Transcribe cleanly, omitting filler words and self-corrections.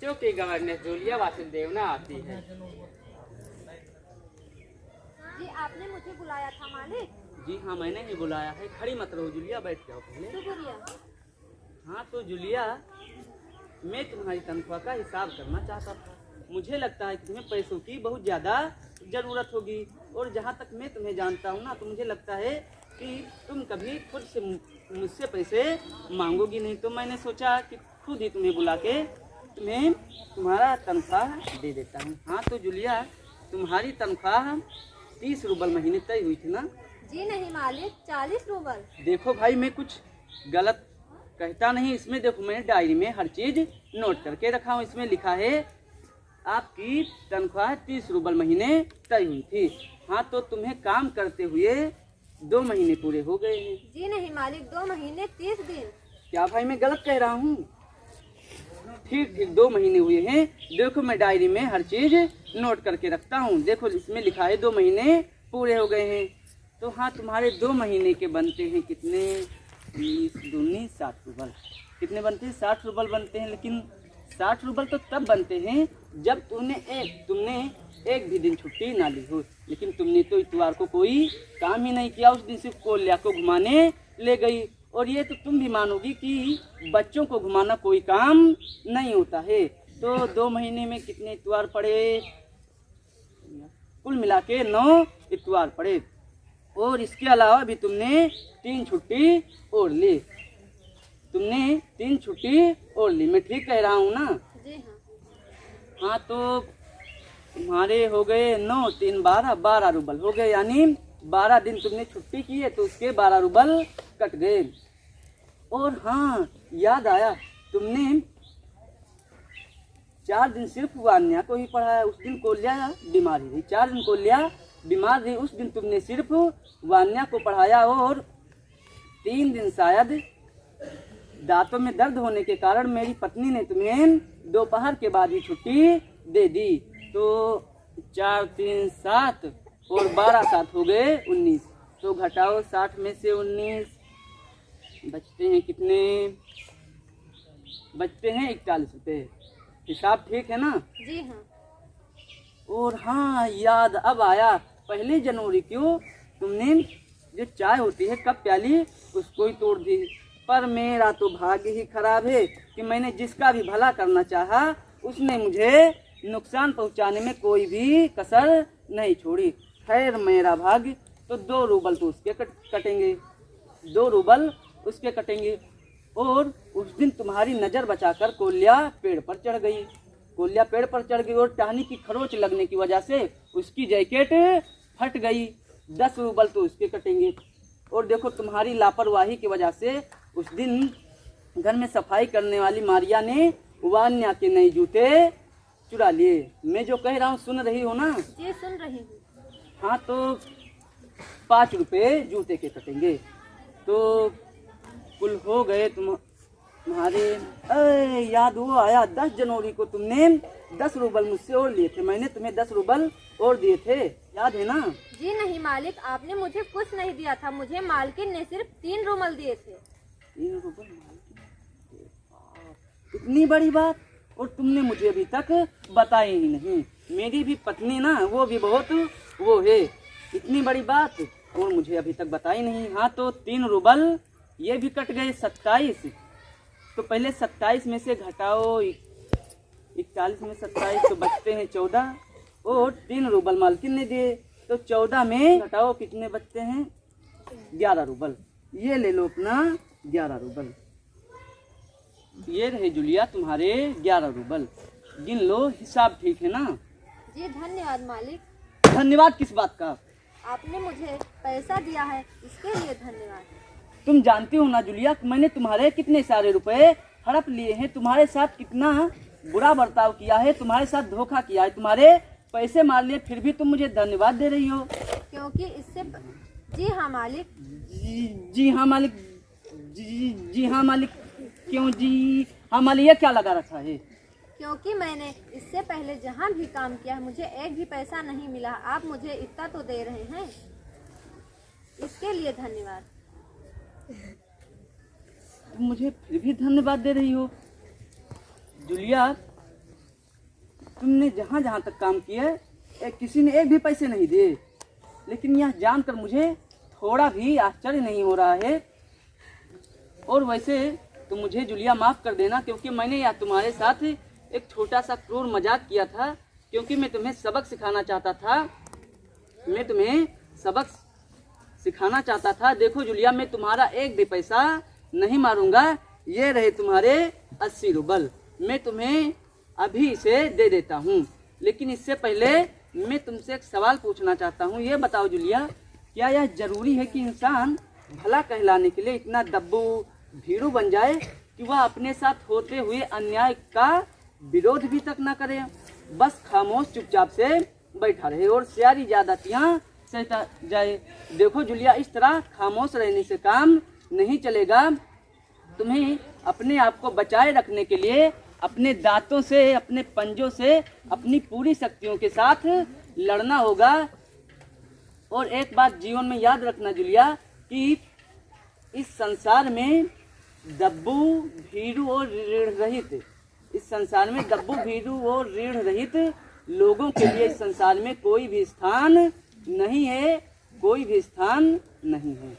बच्चों की governance Julia वासुदेवना आती है। जी आपने मुझे बुलाया था मालिक? जी हाँ, मैंने ही बुलाया है। खड़ी मत रहो जूलिया, बैठ जाओ पहले। शुक्रिया। हाँ तो जूलिया, मैं तुम्हारी तनख्वाह का हिसाब करना चाहता था। मुझे लगता है कि तुम्हें पैसों की बहुत ज़्यादा ज़रूरत होगी, और जहाँ तक मैं तुम्हें जानता हूँ ना, तो मुझे लगता है कि तुम कभी खुद से मुझसे पैसे मांगोगी नहीं। तो मैंने सोचा कि खुद ही तुम्हें बुला के तुम्हें तुम्हारा तनख्वाह दे देता हूँ। हाँ तो जूलिया, तुम्हारी तनख्वाह 30 रूबल महीने तय हुई थी ना? जी नहीं मालिक, 40 रूबल। देखो भाई, मैं कुछ गलत कहता नहीं। इसमें देखो, मैंने डायरी में हर चीज नोट करके रखा हूँ। इसमें लिखा है आपकी तनख्वाह 30 रूबल महीने तय हुई थी। हाँ तो तुम्हें काम करते हुए 2 महीने पूरे हो गए हैं। जी नहीं मालिक, 2 महीने 30 दिन। क्या भाई, मैं गलत कह रहा हूँ? ठीक ठीक 2 महीने हुए हैं। देखो, मैं डायरी में हर चीज नोट करके रखता हूँ। देखो, इसमें लिखा है 2 महीने पूरे हो गए हैं। तो हाँ, तुम्हारे 2 महीने के बनते हैं कितने? 20 दूनी 60 रूबल। कितने बनते हैं? 60 रूबल बनते हैं। लेकिन 60 रूबल तो तब बनते हैं जब तुमने एक भी दिन छुट्टी ना ली हो। लेकिन तुमने तो इतवार को कोई काम ही नहीं किया। उस दिन सिर्फ कोल्या को घुमाने ले गई। और ये तो तुम भी मानोगी कि बच्चों को घुमाना कोई काम नहीं होता है। तो 2 महीने में कितने इतवार पड़े? कुल मिला के 9 इतवार पड़े। और इसके अलावा भी तुमने 3 छुट्टी और ली। तुमने 3 छुट्टी और ली। मैं ठीक कह रहा हूँ ना? जी हाँ। हाँ तो तुम्हारे हो गए 9 3 12 रूबल हो गए। यानी 12 दिन तुमने छुट्टी की है, तो उसके 12 रूबल कट गए। और हाँ, याद आया, तुमने 4 दिन सिर्फ वान्या को ही पढ़ाया। उस दिन कोल्या बीमार रही। 4 दिन कोल्या बीमार रही। उस दिन तुमने सिर्फ वान्या को पढ़ाया। और 3 दिन शायद दांतों में दर्द होने के कारण मेरी पत्नी ने तुम्हें दोपहर के बाद ही छुट्टी दे दी। तो 4 3 7 और 12 7 हो गए 19। तो घटाओ 60 में से 19, बचते हैं कितने? बचते हैं 41 रुपये। हिसाब ठीक है ना? जी हाँ। और हाँ, याद अब आया, 1 जनवरी को तुमने जो चाय होती है कप प्याली, उसको ही तोड़ दी। पर मेरा तो भाग्य ही खराब है कि मैंने जिसका भी भला करना चाहा, उसने मुझे नुकसान पहुंचाने में कोई भी कसर नहीं छोड़ी। खैर, मेरा भाग्य। तो 2 रूबल तो उसके कटेंगे, 2 रूबल उसके कटेंगे। और उस दिन तुम्हारी नज़र बचाकर कोल्या पेड़ पर चढ़ गई। कोल्या पेड़ पर चढ़ गई और टहनी की खरोच लगने की वजह से उसकी जैकेट फट गई। 10 रूबल तो उसके कटेंगे। और देखो, तुम्हारी लापरवाही की वजह से उस दिन घर में सफाई करने वाली मारिया ने वान्या के नए जूते चुरा लिए। मैं जो कह रहा हूँ सुन रही हो ना? जी सुन रही हूँ। हाँ तो 5 रुपये जूते के कटेंगे। तो कुल हो गए तुम्हारे। याद वो आया, 10 जनवरी को तुमने 10 रूबल मुझसे और लिए थे। मैंने तुम्हें 10 रूबल और दिए थे, याद है ना? जी नहीं मालिक, आपने मुझे कुछ नहीं दिया था। मुझे मालकिन ने सिर्फ 3 रूबल दिए थे। 3 रूबल? इतनी बड़ी बात, और तुमने मुझे अभी तक बताई ही नहीं। मेरी भी पत्नी ना, वो भी बहुत वो है। इतनी बड़ी बात और मुझे अभी तक बताई नहीं। हाँ तो 3 रूबल ये भी कट गए। 27। तो पहले 27 में से घटाओ 41 में 27, तो बचते हैं 14। और 3 रूबल मालकिन ने दिए, तो 14 में घटाओ कितने बचते हैं? 11 रूबल। ये ले लो अपना 11 रूबल। ये रहे जूलिया तुम्हारे 11 रूबल। गिन लो, हिसाब ठीक है ना? जी धन्यवाद मालिक। धन्यवाद किस बात का? आपने मुझे पैसा दिया है, इसके लिए धन्यवाद। तुम जानती हो ना जूलिया, मैंने तुम्हारे कितने सारे रुपए हड़प लिए हैं। तुम्हारे साथ कितना बुरा बर्ताव किया है, तुम्हारे साथ धोखा किया है, तुम्हारे पैसे मार लिए, फिर भी तुम मुझे धन्यवाद दे रही हो। क्योंकि इससे जी हाँ मालिक। जी हाँ मालिक। जी हाँ मालिक। क्यों जी हाँ मालिक? ये क्या लगा रखा है? क्योंकि मैंने इससे पहले जहाँ भी काम किया है, मुझे एक भी पैसा नहीं मिला। आप मुझे इतना तो दे रहे हैं, इसके लिए धन्यवाद। तुम मुझे फिर भी धन्यवाद दे रही हो। जूलिया, तुमने जहाँ जहाँ तक काम किए किसी ने एक भी पैसे नहीं दिए, लेकिन यह जानकर मुझे थोड़ा भी आश्चर्य नहीं हो रहा है। और वैसे तो मुझे जूलिया माफ़ कर देना, क्योंकि मैंने यह तुम्हारे साथ एक छोटा सा क्रूर मजाक किया था, क्योंकि मैं तुम्हें सबक सिखाना चाहता था। देखो जूलिया, मैं तुम्हारा एक भी पैसा नहीं मारूंगा। ये रहे तुम्हारे 80 रूबल, मैं तुम्हें अभी इसे दे देता हूँ। लेकिन इससे पहले मैं तुमसे एक सवाल पूछना चाहता हूँ। ये बताओ जूलिया, क्या यह जरूरी है कि इंसान भला कहलाने के लिए इतना दब्बू भीड़ू बन जाए कि वह अपने साथ होते हुए अन्याय का विरोध भी तक न करे, बस खामोश चुपचाप से बैठा रहे और सारी ज्यादतियाँ सहता जाए? देखो जूलिया, इस तरह खामोश रहने से काम नहीं चलेगा। तुम्हें अपने आप को बचाए रखने के लिए अपने दांतों से, अपने पंजों से, अपनी पूरी शक्तियों के साथ लड़ना होगा। और एक बात जीवन में याद रखना जूलिया, कि इस संसार में दब्बू भीड़ू और ऋण रहित लोगों के लिए इस संसार में कोई भी स्थान नहीं है।